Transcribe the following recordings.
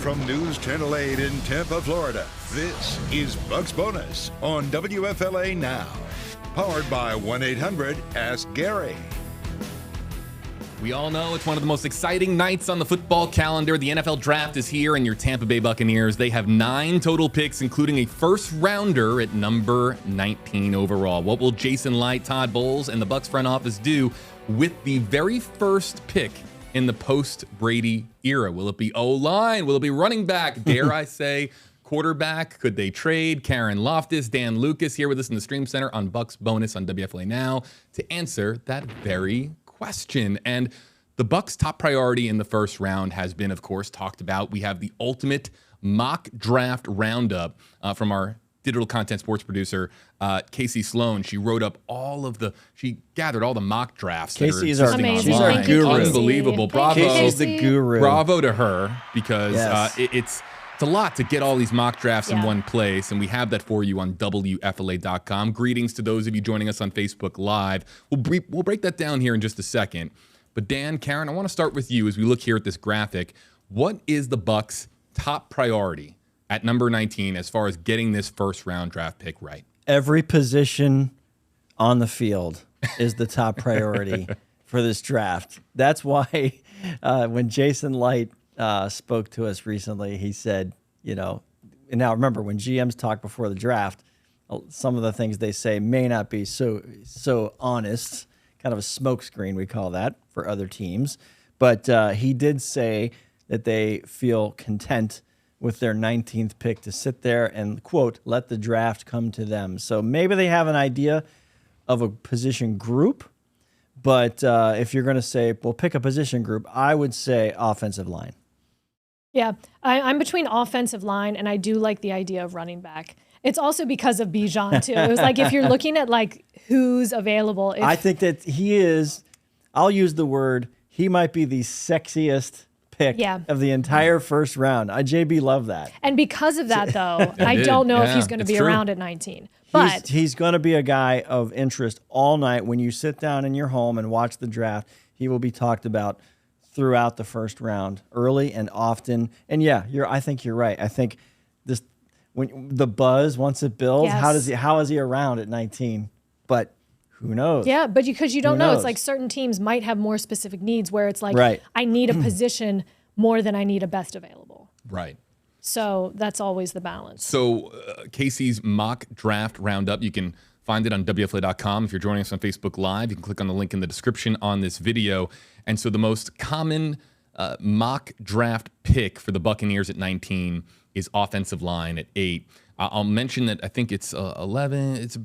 from News Channel 8 in Tampa, Florida, this is Bucs Bonus on WFLA Now. Powered by 1-800-ASK-GARY. We all know it's one of the most exciting nights on the football calendar. The NFL Draft is here, and your Tampa Bay Buccaneers, they have 9 total picks, including a first-rounder at number 19 overall. What will Jason Light, Todd Bowles, and the Bucs front office do with the very first pick in the post-Brady era? Will it be O-line? Will it be running back? Dare I say quarterback? Could they trade? Karen Loftus, Dan Lucas here with us in the Stream Center on Bucs Bonus on WFLA Now to answer that very question. And the Bucs' top priority in the first round has been, of course, talked about. We have the ultimate mock draft roundup from our digital content sports producer, Casey Sloan. She wrote up she gathered all the mock drafts. Casey's that are she's our guru. Unbelievable. Bravo. Casey's the guru. Bravo to her, because Yes. It's a lot to get all these mock drafts in one place, and we have that for you on WFLA.com. Greetings to those of you joining us on Facebook Live. We'll break that down here in just a second. But Dan, Karen, I want to start with you as we look here at this graphic. What is the Bucs' top priority at number 19 as far as getting this first-round draft pick right? Every position on the field is the top priority for this draft. That's why when Jason Light spoke to us recently, he said, and now remember, when GMs talk before the draft, some of the things they say may not be so honest, kind of a smokescreen, we call that, for other teams. But he did say that they feel content with their 19th pick to sit there and, quote, let the draft come to them. So maybe they have an idea of a position group, but if you're going to say, well, pick a position group, I would say offensive line. Yeah, I'm between offensive line, and I do like the idea of running back. It's also because of Bijan, too. It was like, if you're looking at, who's available. I think that he is, I'll use the word, he might be the sexiest pick of the entire first round. JB loved that. And because of that, though, I don't know if he's going to be around at 19. But he's going to be a guy of interest all night. When you sit down in your home and watch the draft, he will be talked about throughout the first round, early and often. And I think you're right. I think when the buzz, once it builds, how is he around at 19? But who knows? Yeah, but because you don't know. It's like certain teams might have more specific needs where it's like, I need a position more than I need a best available. Right. So that's always the balance. So Casey's mock draft roundup, you can find it on WFLA.com. If you're joining us on Facebook Live, you can click on the link in the description on this video. And so the most common mock draft pick for the Buccaneers at 19 is offensive line at 8. I'll mention that I think it's 11. It's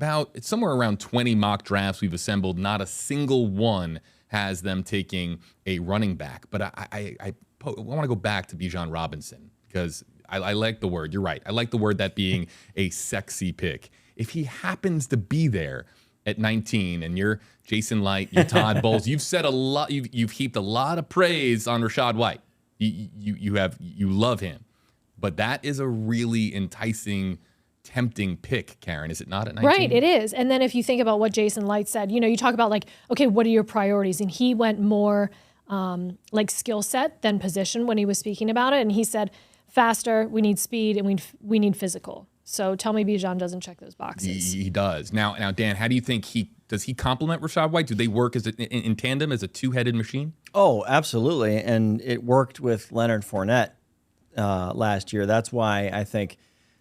somewhere around 20 mock drafts we've assembled. Not a single one has them taking a running back. But I want to go back to Bijan Robinson because I like the word. You're right. I like the word, that being a sexy pick. If he happens to be there at 19, and you're Jason Light, you're Todd Bowles, you've said a lot. You've heaped a lot of praise on Rachaad White. You love him. But that is a really enticing, tempting pick, Karen, is it not, at 19? Right, it is. And then if you think about what Jason Light said, you talk about okay, what are your priorities? And he went more skill set than position when he was speaking about it. And he said, faster, we need speed, and we need physical. So tell me Bijan doesn't check those boxes. He does. Now, Dan, how do you think does he complement Rachaad White? Do they work in tandem as a two-headed machine? Oh, absolutely. And it worked with Leonard Fournette last year. That's why I think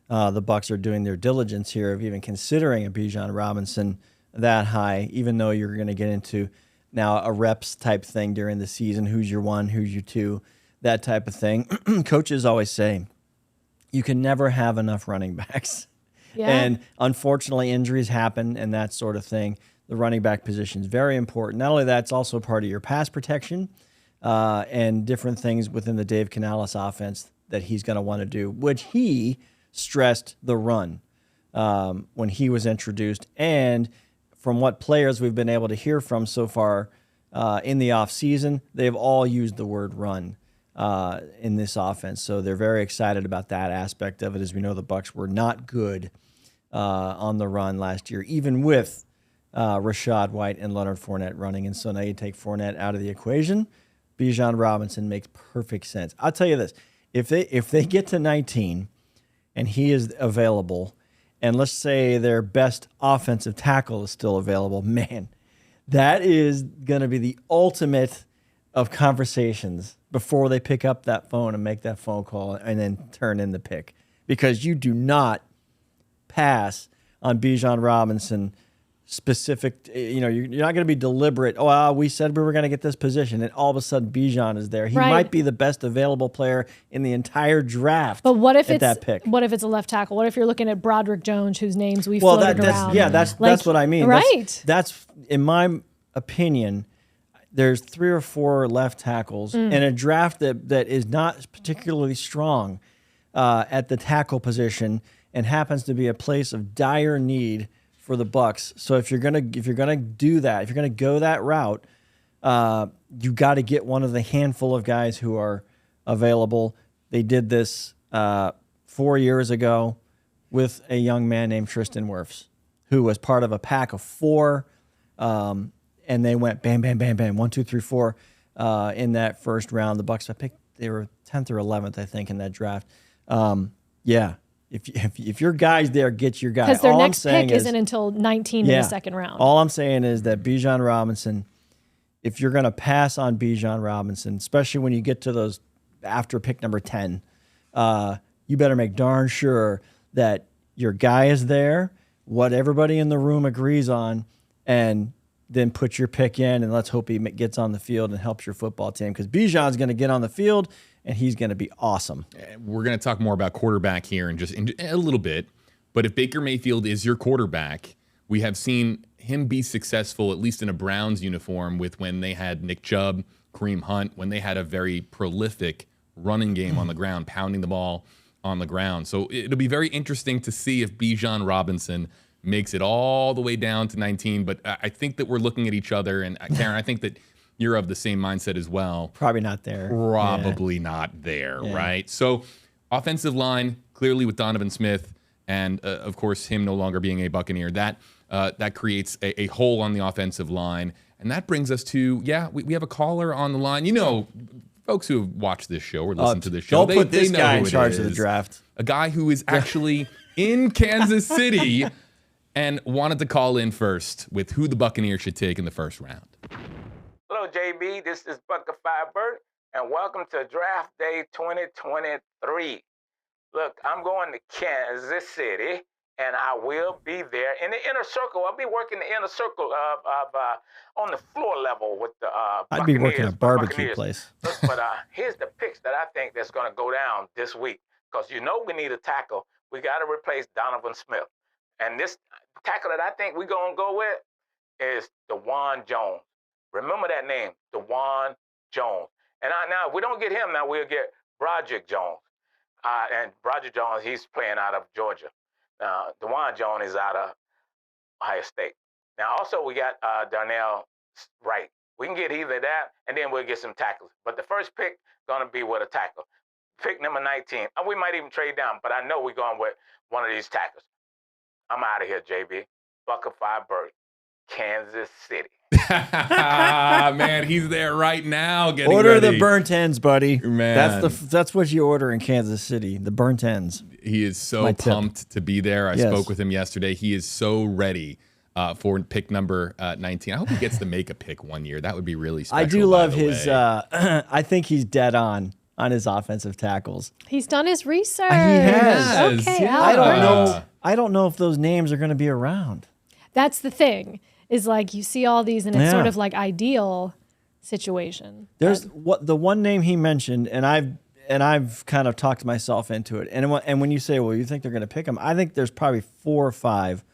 the Bucs are doing their diligence here of even considering a Bijan Robinson that high, even though you're going to get into now a reps type thing during the season. Who's your one? Who's your two? That type of thing. Coaches always say you can never have enough running backs. Yeah. And unfortunately, injuries happen and that sort of thing. The running back position is very important. Not only that, it's also part of your pass protection and different things within the Dave Canales offense that he's going to want to do, which he stressed the run when he was introduced. And from what players we've been able to hear from so far in the offseason, they've all used the word run in this offense. So they're very excited about that aspect of it. As we know, the Bucs were not good on the run last year, even with Rachaad White and Leonard Fournette running. And so now you take Fournette out of the equation. Bijan Robinson makes perfect sense. I'll tell you this. if they get to 19 and he is available, and let's say their best offensive tackle is still available, man, that is going to be the ultimate of conversations before they pick up that phone and make that phone call and then turn in the pick. Because you do not pass on Bijan Robinson specific, you're not going to be deliberate. Oh, we said we were going to get this position, and all of a sudden Bijan is there. He might be the best available player in the entire draft. But what if it's that pick? What if it's a left tackle? What if you're looking at Broderick Jones, whose names we floated around? Yeah, that's what I mean. Right. That's in my opinion. There's 3 or 4 left tackles in a draft that is not particularly strong at the tackle position and happens to be a place of dire need for the Bucs. So if you're gonna do that, if you're gonna go that route, you got to get one of the handful of guys who are available. They did this 4 years ago with a young man named Tristan Wirfs, who was part of a pack of 4, and they went bam, bam, bam, bam, 1, 2, 3, 4 in that first round. The Bucs they were 10th or 11th, I think, in that draft. Yeah. If your guy's there, get your guy. Because their next pick isn't until 19 in the second round. All I'm saying is that Bijan Robinson, if you're going to pass on Bijan Robinson, especially when you get to those after pick number 10, you better make darn sure that your guy is there, what everybody in the room agrees on, and then put your pick in, and let's hope he gets on the field and helps your football team. Because Bijan's going to get on the field, and he's going to be awesome. We're going to talk more about quarterback here in just a little bit. But if Baker Mayfield is your quarterback, we have seen him be successful, at least in a Browns uniform, with when they had Nick Chubb, Kareem Hunt, when they had a very prolific running game on the ground, pounding the ball on the ground. So it'll be very interesting to see if Bijan Robinson makes it all the way down to 19. But I think that we're looking at each other. And Karen, I think that you're of the same mindset as well. Probably not there. Probably not there, right? So offensive line, clearly with Donovan Smith and, of course, him no longer being a Buccaneer, that creates a hole on the offensive line. And that brings us to, we have a caller on the line. You know, folks who have watched this show or listened to this show, don't put this guy in charge of the draft. A guy who is actually in Kansas City and wanted to call in first with who the Buccaneers should take in the first round. Hello, JB. This is Bucka Burt, and welcome to Draft Day 2023. Look, I'm going to Kansas City, and I will be there in the inner circle. I'll be working the inner circle on the floor level with the I'd be working a barbecue place. Look, but here's the picks that I think that's going to go down this week, because we need a tackle. We got to replace Donovan Smith. And this tackle that I think we're going to go with is DeJuan Jones. Remember that name, DeJuan Jones. And now, if we don't get him, now we'll get Broderick Jones. And Broderick Jones, he's playing out of Georgia. DeJuan Jones is out of Ohio State. Now, also, we got Darnell Wright. We can get either that, and then we'll get some tackles. But the first pick going to be with a tackle. Pick number 19. We might even trade down, but I know we're going with one of these tackles. I'm out of here, JB. Bucka Burt, Kansas City. Man, he's there right now. Order the burnt ends, buddy. Man, that's what you order in Kansas City. The burnt ends. He is so pumped to be there. I spoke with him yesterday. He is so ready for pick number 19. I hope he gets to make a pick one year. That would be really special. I do love his. I think he's dead on his offensive tackles. He's done his research. He has. Okay, yeah. I don't know if those names are going to be around. That's the thing. Is like you see all these and it's sort of like ideal situation. There's the one name he mentioned, and I've kind of talked myself into it. And when you say, well, you think they're going to pick him, I think there's probably 4 or 5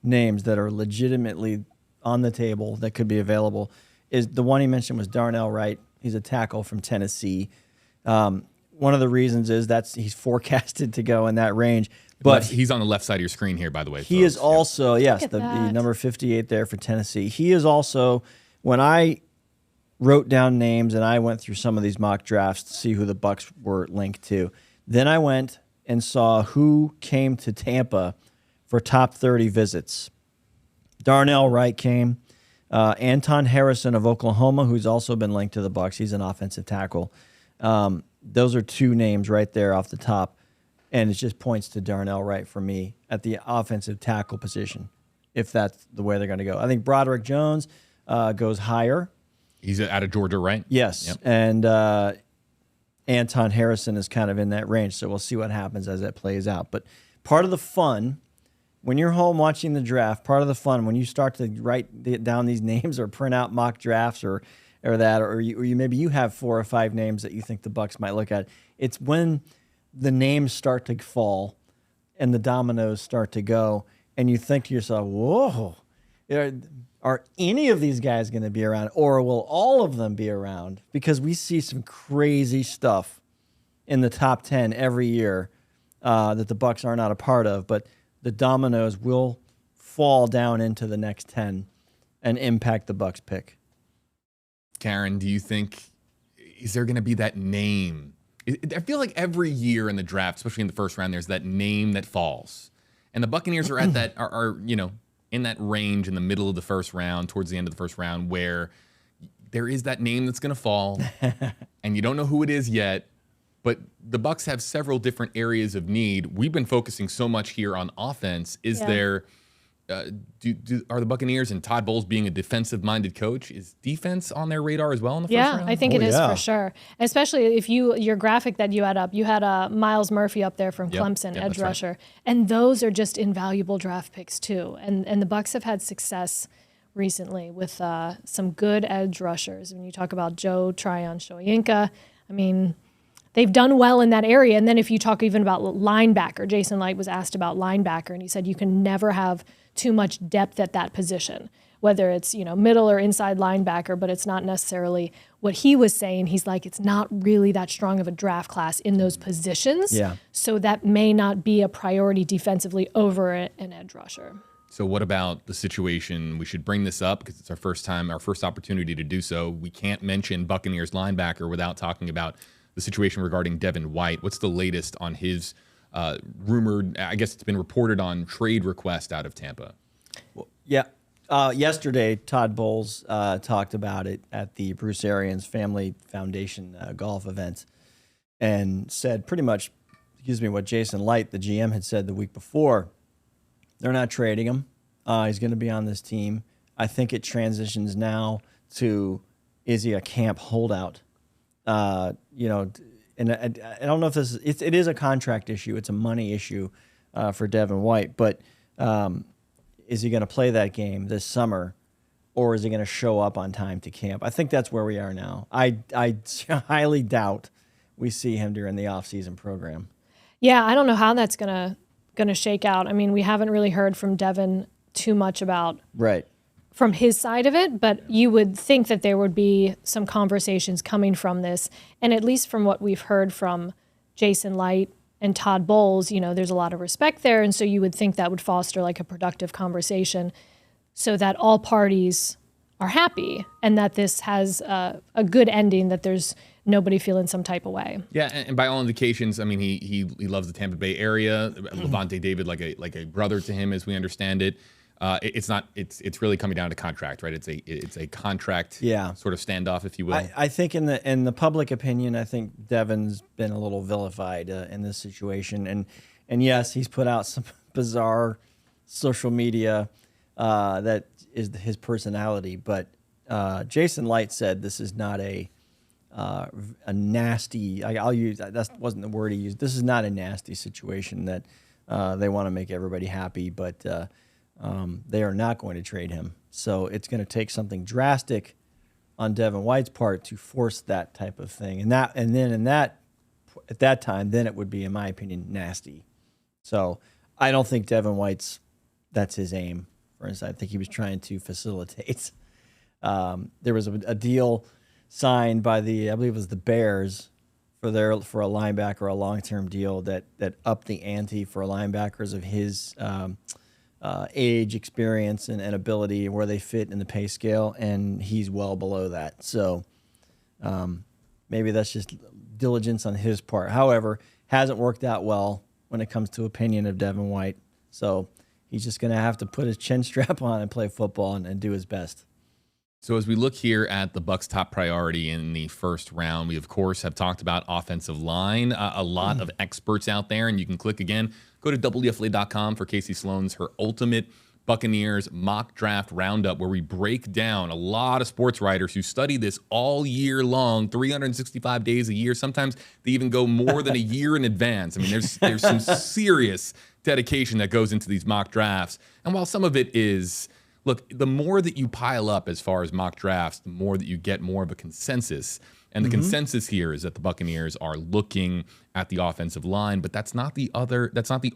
names that are legitimately on the table that could be available. Is the one he mentioned was Darnell Wright. He's a tackle from Tennessee. One of the reasons is he's forecasted to go in that range. But he's on the left side of your screen here, by the way. He is also, the number 58 there for Tennessee. He is also, when I wrote down names and I went through some of these mock drafts to see who the Bucs were linked to, then I went and saw who came to Tampa for top 30 visits. Darnell Wright came. Anton Harrison of Oklahoma, who's also been linked to the Bucs. He's an offensive tackle. those are two names right there off the top. And it just points to Darnell Wright for me at the offensive tackle position, if that's the way they're going to go. I think Broderick Jones goes higher. He's out of Georgia, right? Yes. Yep. And Anton Harrison is kind of in that range, so we'll see what happens as that plays out. But part of the fun, when you're home watching the draft, part of the fun when you start to write down these names or print out mock drafts or you maybe you have 4 or 5 names that you think the Bucs might look at. It's when the names start to fall and the dominoes start to go, and you think to yourself, whoa, are any of these guys going to be around, or will all of them be around? Because we see some crazy stuff in the top 10 every year that the Bucs are not a part of, but the dominoes will fall down into the next 10 and impact the Bucs pick. Karen, do you think, is there going to be that name? I feel like every year in the draft, especially in the first round, there's that name that falls. And the Buccaneers are at that, in that range in the middle of the first round, towards the end of the first round, where there is that name that's going to fall, and you don't know who it is yet. But the Bucs have several different areas of need. We've been focusing so much here on offense. Is there, are the Buccaneers and Todd Bowles being a defensive-minded coach? Is defense on their radar as well in the first round? Yeah, I think it is for sure. Especially if your graphic that you had up, you had Miles Murphy up there from Clemson, edge rusher. Right. And those are just invaluable draft picks too. And the Bucs have had success recently with some good edge rushers. When you talk about Joe Tryon-Shoyinka, I mean, they've done well in that area. And then if you talk even about linebacker, Jason Light was asked about linebacker, and he said you can never have too much depth at that position, whether it's middle or inside linebacker, but it's not necessarily what he was saying. He's like, it's not really that strong of a draft class in those positions. Yeah. So that may not be a priority defensively over an edge rusher. So what about the situation? We should bring this up because it's our first opportunity to do so. We can't mention Buccaneers linebacker without talking about the situation regarding Devin White. What's the latest on his rumored, I guess it's been reported on, trade request out of Tampa? Well, yeah. Yesterday, Todd Bowles talked about it at the Bruce Arians Family Foundation golf event and said pretty much, what Jason Light, the GM, had said the week before. They're not trading him. He's going to be on this team. I think it transitions now to, is he a camp holdout? And I don't know if it is a contract issue. It's a money issue for Devin White. But is he going to play that game this summer, or is he going to show up on time to camp? I think that's where we are now. I highly doubt we see him during the offseason program. Yeah, I don't know how that's gonna shake out. I mean, we haven't really heard from Devin too much about from his side of it, but you would think that there would be some conversations coming from this. And at least from what we've heard from Jason Light and Todd Bowles, there's a lot of respect there. And so you would think that would foster like a productive conversation so that all parties are happy and that this has a good ending, that there's nobody feeling some type of way. Yeah, and by all indications, I mean, he loves the Tampa Bay area. Levante David, like a brother to him, as we understand it. It's really coming down to contract, right? It's a contract sort of standoff, if you will. I think in the public opinion, I think Devin's been a little vilified in this situation, and yes, he's put out some bizarre social media that is his personality. But Jason Light said this is not a nasty. I'll use that wasn't the word he used. This is not a nasty situation that they want to make everybody happy, but. They are not going to trade him. So it's going to take something drastic on Devin White's part to force that type of thing. At that time, then it would be, in my opinion, nasty. So I don't think Devin that's his aim. For instance, I think he was trying to facilitate. There was a deal signed by I believe it was the Bears for a linebacker, a long-term deal that upped the ante for linebackers of his age, experience, and ability, and where they fit in the pay scale, and he's well below that. So maybe that's just diligence on his part. However, hasn't worked out well when it comes to opinion of Devin White. So he's just going to have to put his chin strap on and play football and do his best. So as we look here at the Bucs' top priority in the first round, we of course have talked about offensive line. A lot of experts out there, and you can click again. Go to WFLA.com for Casey Sloan's Her Ultimate Buccaneers Mock Draft Roundup, where we break down a lot of sports writers who study this all year long, 365 days a year. Sometimes they even go more than a year in advance. I mean, there's some serious dedication that goes into these mock drafts. And while some of it is, look, the more that you pile up as far as mock drafts, the more that you get more of a consensus. And the consensus here is that the Buccaneers are looking at the offensive line, but that's not the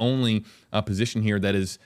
only position here that is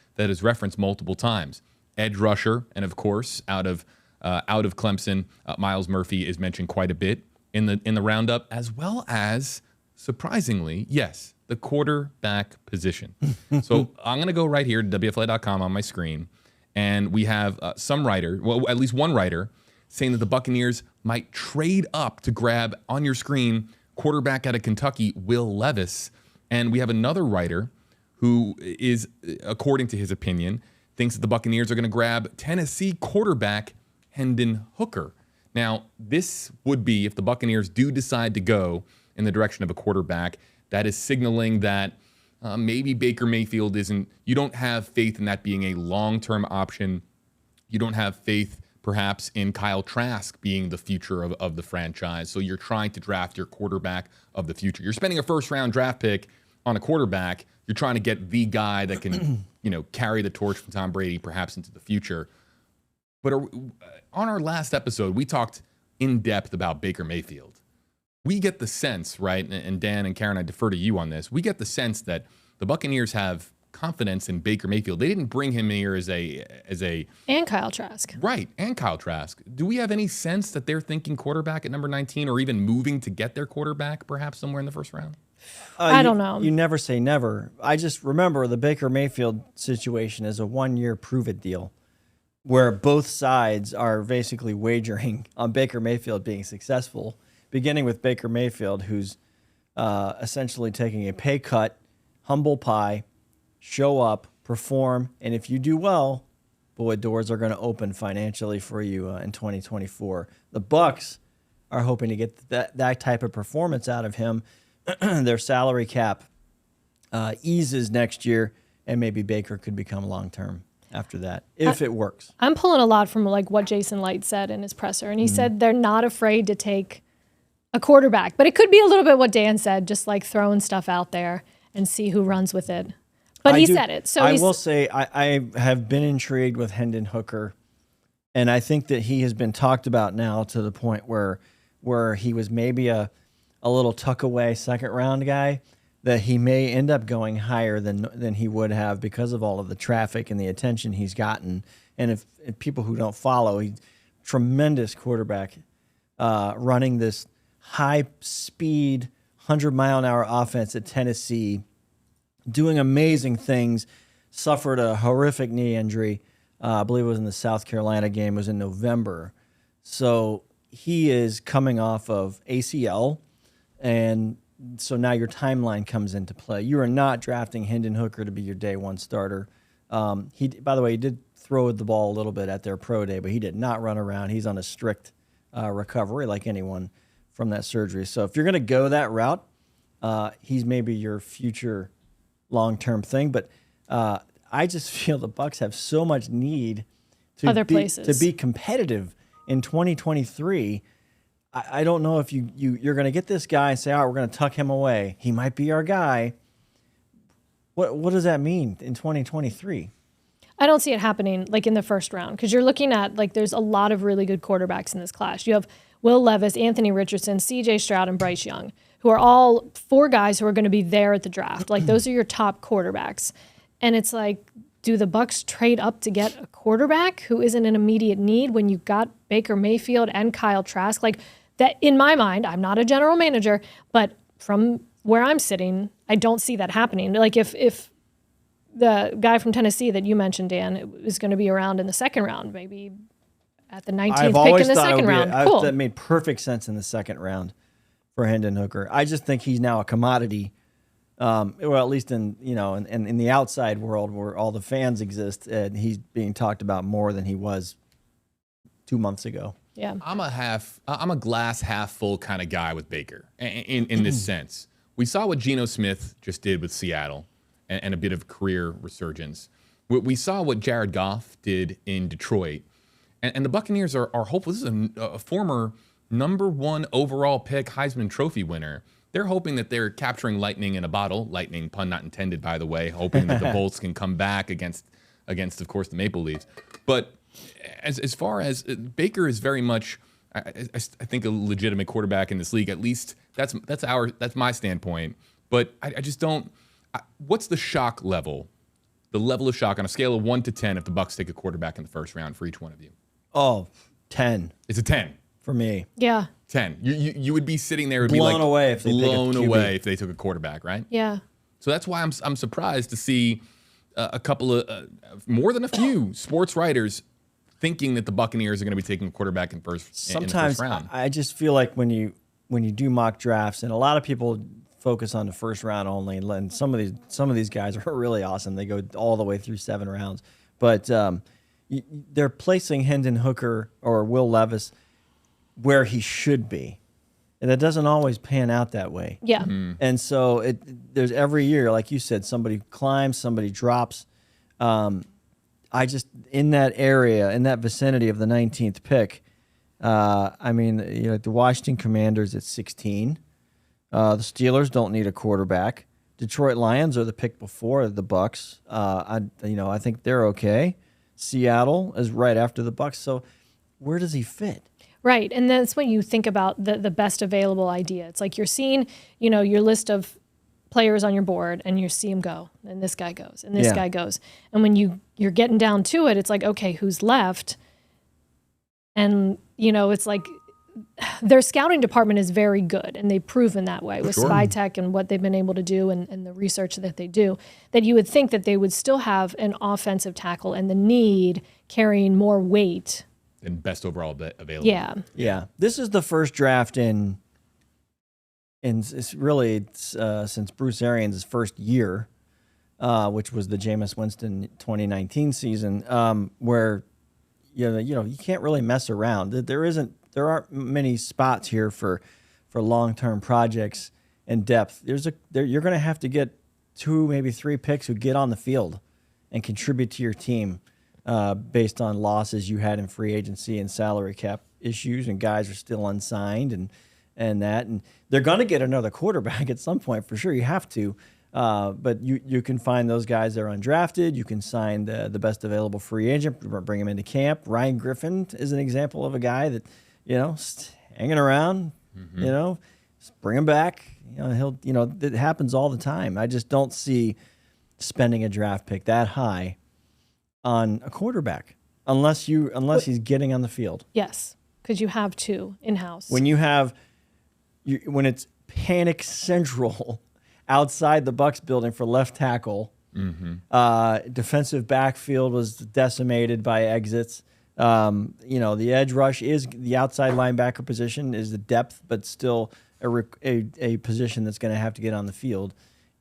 referenced multiple times. Edge rusher, and of course, out of Clemson, Myles Murphy is mentioned quite a bit in the roundup, as well as, surprisingly, yes, the quarterback position. So I'm going to go right here to WFLA.com on my screen, and we have some writer, well, at least one writer, saying that the Buccaneers might trade up to grab, on your screen, quarterback out of Kentucky, Will Levis. And we have another writer who is, according to his opinion, thinks that the Buccaneers are going to grab Tennessee quarterback Hendon Hooker. Now, this would be, if the Buccaneers do decide to go in the direction of a quarterback, that is signaling that maybe Baker Mayfield isn't, you don't have faith in that being a long-term option. You don't have faith perhaps in Kyle Trask being the future of the franchise. So you're trying to draft your quarterback of the future. You're spending a first-round draft pick on a quarterback. You're trying to get the guy that can, carry the torch from Tom Brady perhaps into the future. But on our last episode, we talked in depth about Baker Mayfield. We get the sense, right, and Dan and Karen, I defer to you on this. We get the sense that the Buccaneers have confidence in Baker Mayfield. They didn't bring him here as a and Kyle Trask. Right, and Kyle Trask. Do we have any sense that they're thinking quarterback at number 19 or even moving to get their quarterback perhaps somewhere in the first round? I don't know. You never say never. I just remember the Baker Mayfield situation is a 1-year prove-it deal where both sides are basically wagering on Baker Mayfield being successful, beginning with Baker Mayfield, who's essentially taking a pay cut, humble pie, show up, perform, and if you do well, boy, doors are going to open financially for you in 2024. The Bucs are hoping to get that type of performance out of him. Their salary cap eases next year, and maybe Baker could become long-term after that, if it works. I'm pulling a lot from like what Jason Light said in his presser, and he said they're not afraid to take a quarterback, but it could be a little bit what Dan said, just like throwing stuff out there and see who runs with it. But he said it. So I will say I have been intrigued with Hendon Hooker, and I think that he has been talked about now to the point where he was maybe a little tuck-away second-round guy, that he may end up going higher than he would have because of all of the traffic and the attention he's gotten. And if people who don't follow, he's a tremendous quarterback running this high-speed, 100-mile-an-hour offense at Tennessee, doing amazing things, suffered a horrific knee injury. I believe it was in the South Carolina game. It was in November. So he is coming off of ACL, and so now your timeline comes into play. You are not drafting Hendon Hooker to be your day one starter. By the way, he did throw the ball a little bit at their pro day, but he did not run around. He's on a strict recovery like anyone from that surgery. So if you're going to go that route, he's maybe your future long-term thing, but I just feel the Bucs have so much need to be competitive in 2023. I don't know if you're going to get this guy and say, all right, we're going to tuck him away. He might be our guy. What does that mean in 2023? I don't see it happening like in the first round, because you're looking at like there's a lot of really good quarterbacks in this class. You have Will Levis, Anthony Richardson, C.J. Stroud, and Bryce Young, who are all 4 guys who are going to be there at the draft. Like those are your top quarterbacks. And it's like, do the Bucs trade up to get a quarterback who isn't an immediate need when you got Baker Mayfield and Kyle Trask? Like that, in my mind, I'm not a general manager, but from where I'm sitting, I don't see that happening. Like if the guy from Tennessee that you mentioned, Dan, is going to be around in the second round, maybe at the 19th pick in the second round. Cool. That made perfect sense in the second round for Hendon Hooker. I just think he's now a commodity. Well, at least in the outside world where all the fans exist, and he's being talked about more than he was 2 months ago. Yeah. I'm a glass half full kind of guy with Baker in this sense. We saw what Geno Smith just did with Seattle and a bit of career resurgence. We saw what Jared Goff did in Detroit. And the Buccaneers are hopeful. This is a former #1 overall pick Heisman Trophy winner. They're hoping that they're capturing lightning in a bottle. Lightning, pun not intended, by the way. Hoping that the Bolts can come back against, of course, the Maple Leafs. But as far as Baker is very much, I think, a legitimate quarterback in this league. At least that's my standpoint. But I just don't. What's the shock level? The level of shock on a scale of 1 to 10 if the Bucs take a quarterback in the first round for each one of you? Oh, 10 It's a 10 for me. Yeah. 10. You would be sitting there, would Blown be like away if they pick a blown QB. away if they took a quarterback, right? Yeah. So that's why I'm surprised to see a couple of more than a few sports writers thinking that the Buccaneers are going to be taking a quarterback in the first round. I just feel like when you do mock drafts, and a lot of people focus on the first round only, and some of these guys are really awesome. They go all the way through 7 rounds, but they're placing Hendon Hooker or Will Levis where he should be, and it doesn't always pan out that way. Yeah. And so there's every year, like you said, somebody climbs, somebody drops. I just, in that area, in that vicinity of the 19th pick, I mean, the Washington Commanders at 16. The Steelers don't need a quarterback. Detroit Lions are the pick before the Bucs. I think they're okay. Seattle is right after the Bucs. So where does he fit? Right. And that's when you think about the best available idea. It's like you're seeing, your list of players on your board, and you see them go, and this guy goes, and this guy goes. And when you're getting down to it, it's like, okay, who's left? And, it's like their scouting department is very good, and they've proven that way with SpyTech and what they've been able to do and the research that they do, that you would think that they would still have an offensive tackle and the need carrying more weight. And best overall available. Yeah. This is the first draft in it's really since Bruce Arians' first year, which was the Jameis Winston 2019 season, where you can't really mess around. There aren't many spots here for long-term projects and depth. You're going to have to get 2, maybe 3 picks who get on the field and contribute to your team based on losses you had in free agency and salary cap issues, and guys are still unsigned and they're going to get another quarterback at some point for sure. You have to. But you can find those guys that are undrafted. You can sign the best available free agent, bring him into camp. Ryan Griffin is an example of a guy that, hanging around, just bring him back. It happens all the time. I just don't see spending a draft pick that high on a quarterback unless he's getting on the field. Yes, because you have 2 in-house. When it's panic central outside the Bucs building for left tackle, defensive backfield was decimated by exits. The edge rush is the outside linebacker position is the depth, but still a position that's going to have to get on the field.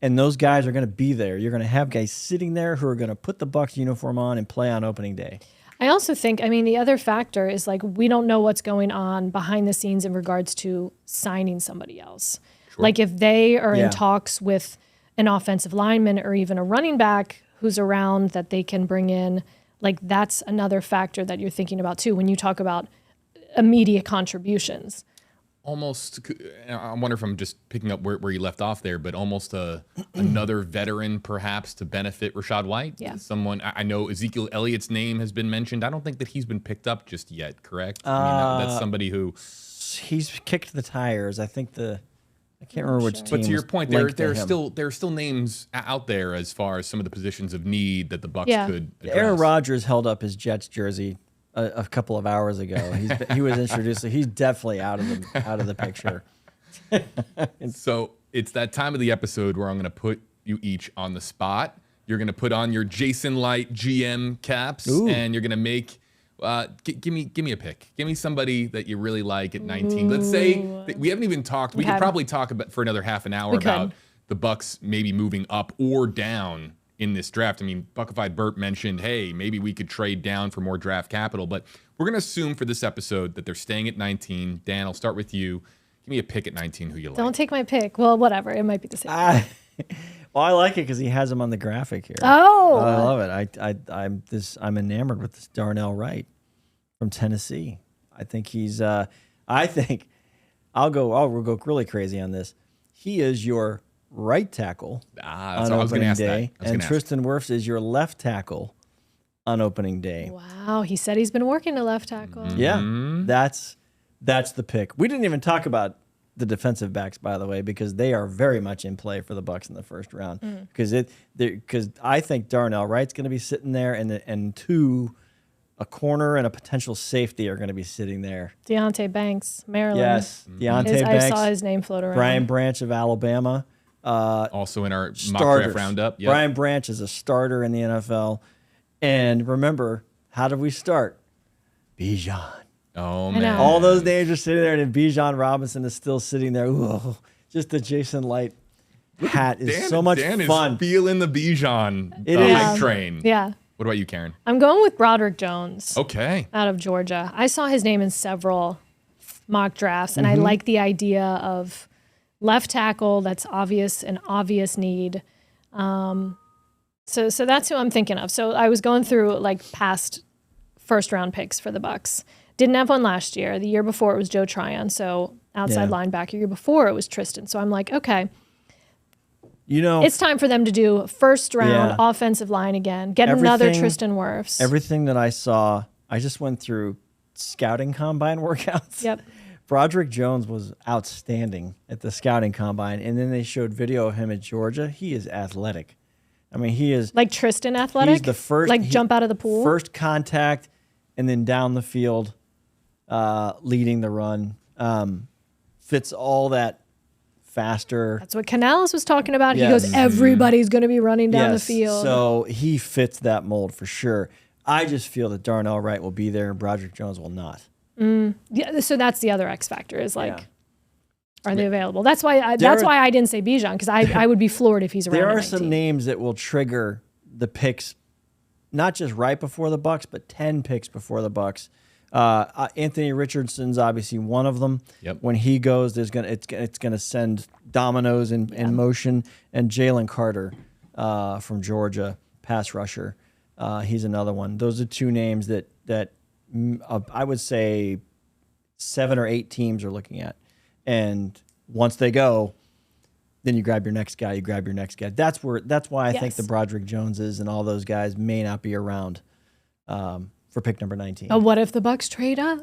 And those guys are going to be there. You're going to have guys sitting there who are going to put the Bucs uniform on and play on opening day. I also think, the other factor is we don't know what's going on behind the scenes in regards to signing somebody else. Sure. Like if they are in talks with an offensive lineman or even a running back who's around that they can bring in, that's another factor that you're thinking about too when you talk about immediate contributions. Almost, I wonder if I'm just picking up where you left off there, but almost another veteran perhaps to benefit Rachaad White. Yeah. Someone, I know Ezekiel Elliott's name has been mentioned. I don't think that he's been picked up just yet, correct? That's somebody who... He's kicked the tires. I think I can't remember which team. But to your point, there are still names out there as far as some of the positions of need that the Bucs could address. Aaron Rodgers held up his Jets jersey a couple of hours ago. He was introduced. So he's definitely out of the picture. So it's that time of the episode where I'm going to put you each on the spot. You're going to put on your Jason Light GM caps, and you're going to make. Give me a pick. Give me somebody that you really like at 19. Let's say we haven't even talked. We could probably talk about for another half an hour about the Bucs maybe moving up or down in this draft. I mean, Buckified Burt mentioned, hey, maybe we could trade down for more draft capital, but we're going to assume for this episode that they're staying at 19. Dan, I'll start with you. Give me a pick at 19 who you like. Don't take my pick. Well, whatever. It might be the same. Well, I like it because he has him on the graphic here. Oh. I love it. I'm enamored with this Darnell Wright from Tennessee. I think he's. I think we'll go really crazy on this. He is your right tackle That's on what I was going to opening ask day, that. and Tristan Wirfs is your left tackle on opening day. Wow. He said he's been working to left tackle. Yeah, that's the pick. We didn't even talk about the defensive backs, by the way, because they are very much in play for the Bucs in the first round. Because I think Darnell Wright's going to be sitting there, and a corner and a potential safety are going to be sitting there. Deontay Banks, Maryland. Yes, Deontay Banks. I saw his name float around. Brian Branch of Alabama. Also in our mock Starters. draft roundup. Yep. Brian Branch is a starter in the NFL. And remember, how did we start? Bijan. Oh, I man. know. All those names are sitting there, and Bijan Robinson is still sitting there. Ooh, just the Jason Light hat is so much Dan fun. is feeling the Bijan It hype is. train. Yeah. What about you, Karen? I'm going with Broderick Jones Okay. out of Georgia. I saw his name in several mock drafts, and I like the idea of left tackle. That's an obvious need. So that's who I'm thinking of. So I was going through like past first round picks for the Bucs. Didn't have one last year. The year before it was Joe Tryon. So outside linebacker. Year before it was Tristan. So I'm like, okay, it's time for them to do first round offensive line again. Get another Tristan Wirfs. Everything that I saw, I just went through scouting combine workouts. Yep. Broderick Jones was outstanding at the scouting combine, and then they showed video of him at Georgia. He is athletic. I mean, he is Like Tristan athletic? He's the first, jump out of the pool? First contact, and then down the field, leading the run. Fits all that faster. That's what Canales was talking about. Yes. He goes, everybody's going to be running down the field. So he fits that mold for sure. I just feel that Darnell Wright will be there and Broderick Jones will not. Yeah, so that's the other X factor is like, are they available? That's why I didn't say Bijan, because I would be floored if he's around. There are at 19. some names that will trigger the picks, not just right before the Bucs, but 10 picks before the Bucs. Anthony Richardson's obviously one of them. Yep. When he goes, it's gonna send dominoes in motion. And Jalen Carter from Georgia, pass rusher, he's another one. Those are two names that I would say 7 or 8 teams are looking at. And once they go, then you grab your next guy. That's why I think the Broderick Joneses and all those guys may not be around for pick number 19. But what if the Bucs trade up?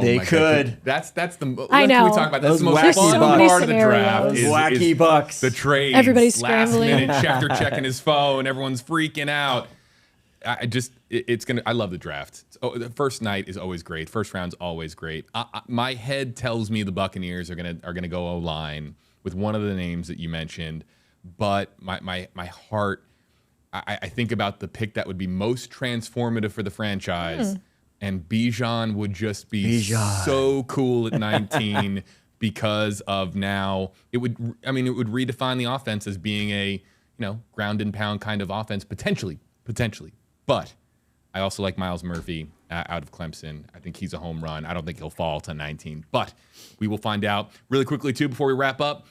They my could. God. That's the. I know. We talk about that's Those the most wacky fun Bucs. part of the draft. Those Is wacky Bucs. The trades. Everybody's last scrambling. minute. Schefter checking his phone. Everyone's freaking out. I love the draft. The first night is always great. First round's always great. My head tells me the Buccaneers are gonna go O-line with one of the names that you mentioned, but my heart, I think about the pick that would be most transformative for the franchise, and Bijan would just be so cool at 19 because of now it would redefine the offense as being a ground and pound kind of offense potentially. But I also like Miles Murphy out of Clemson. I think he's a home run. I don't think he'll fall to 19, but we will find out really quickly too before we wrap up.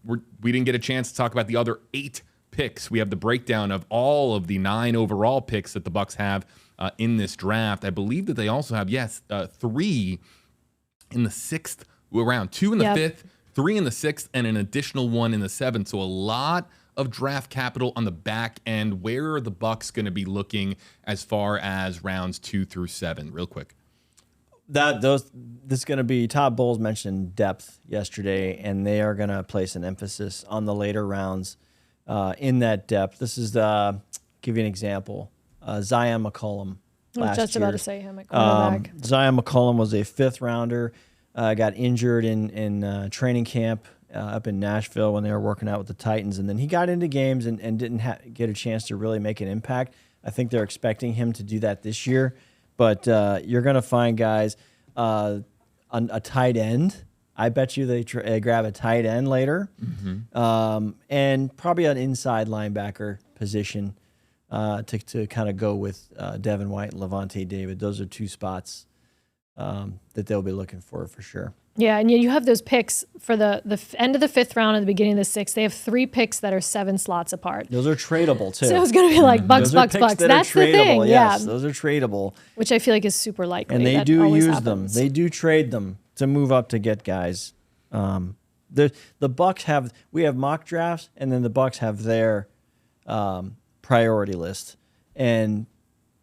We didn't get a chance to talk about the other 8 picks. We have the breakdown of all of the 9 overall picks that the Bucs have in this draft. I believe that they also have 3 in the 6th round, 2 in the 5th, 3 in the 6th, and an additional 1 in the 7th. So a lot of draft capital on the back end. Where are the Bucs going to be looking as far as rounds 2 through 7? Real quick. This is going to be, Todd Bowles mentioned depth yesterday, and they are going to place an emphasis on the later rounds in that depth. This is give you an example. Zion McCollum. I was just about to say him at cornerback. Zion McCollum was a 5th rounder. Got injured in training camp up in Nashville when they were working out with the Titans, and then he got into games and didn't get a chance to really make an impact. I think they're expecting him to do that this year, but you're going to find guys, a tight end I bet you they grab a tight end later, and probably an inside linebacker position to kind of go with Devin White and Levante David. Those are two spots that they'll be looking for sure. Yeah, and you have those picks for the end of the 5th round and the beginning of the 6th. They have 3 picks that are 7 slots apart. Those are tradable too. So it's going to be like Bucks. That's the thing. Yes, yeah, those are tradable, which I feel like is super likely. And they that do always use happens. them. They do trade them to move up to get guys. The Bucs we have mock drafts, and then the Bucs have their priority list, and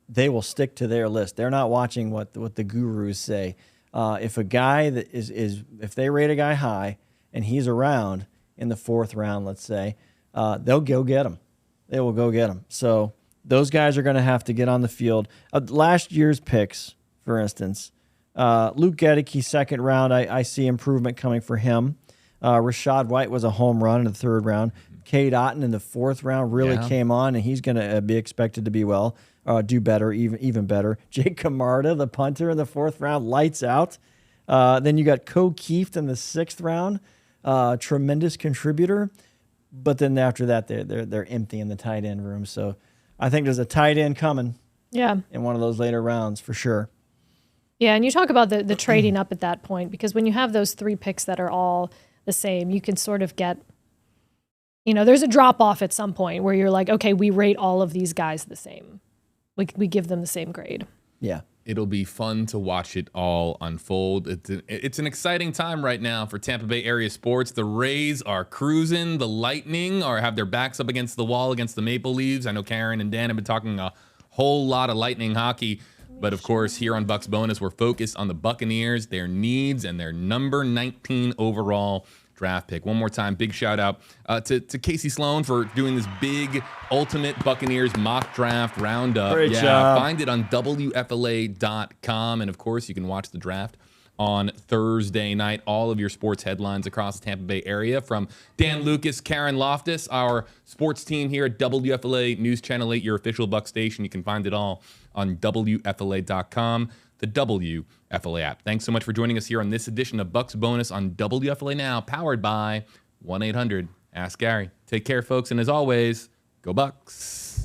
they will stick to their list. They're not watching what the gurus say. If a guy that if they rate a guy high and he's around in the 4th round, let's say, they'll go get him. They will go get him. So those guys are going to have to get on the field. Last year's picks, for instance, Luke Gedeke, 2nd round, I see improvement coming for him. Rashad White was a home run in the 3rd round. Cade Otton in the 4th round really came on, and he's going to be expected to be do better, even better. Jake Camarda, the punter in the 4th round, lights out. Then you got Ko Kieft in the 6th round, tremendous contributor. But then after that, they're empty in the tight end room. So I think there's a tight end coming. Yeah. In one of those later rounds for sure. Yeah, and you talk about the trading up at that point, because when you have those 3 picks that are all the same, you can sort of get, there's a drop off at some point where you're like, okay, we rate all of these guys the same. We give them the same grade. Yeah. It'll be fun to watch it all unfold. It's an exciting time right now for Tampa Bay area sports. The Rays are cruising. The Lightning have their backs up against the wall against the Maple Leafs. I know Karen and Dan have been talking a whole lot of Lightning hockey. But of course, here on Bucs Bonus, we're focused on the Buccaneers, their needs, and their number 19 overall draft pick. One more time, big shout out to Casey Sloan for doing this big Ultimate Buccaneers mock draft roundup. Great job. Find it on WFLA.com. And of course, you can watch the draft on Thursday night. All of your sports headlines across the Tampa Bay area from Dan Lucas, Karen Loftus, our sports team here at WFLA News Channel 8, your official Bucs station. You can find it all on WFLA.com, the WFLA app. Thanks so much for joining us here on this edition of Bucs Bonus on WFLA Now, powered by 1-800-ASK-GARY. Take care, folks, and as always, go Bucs.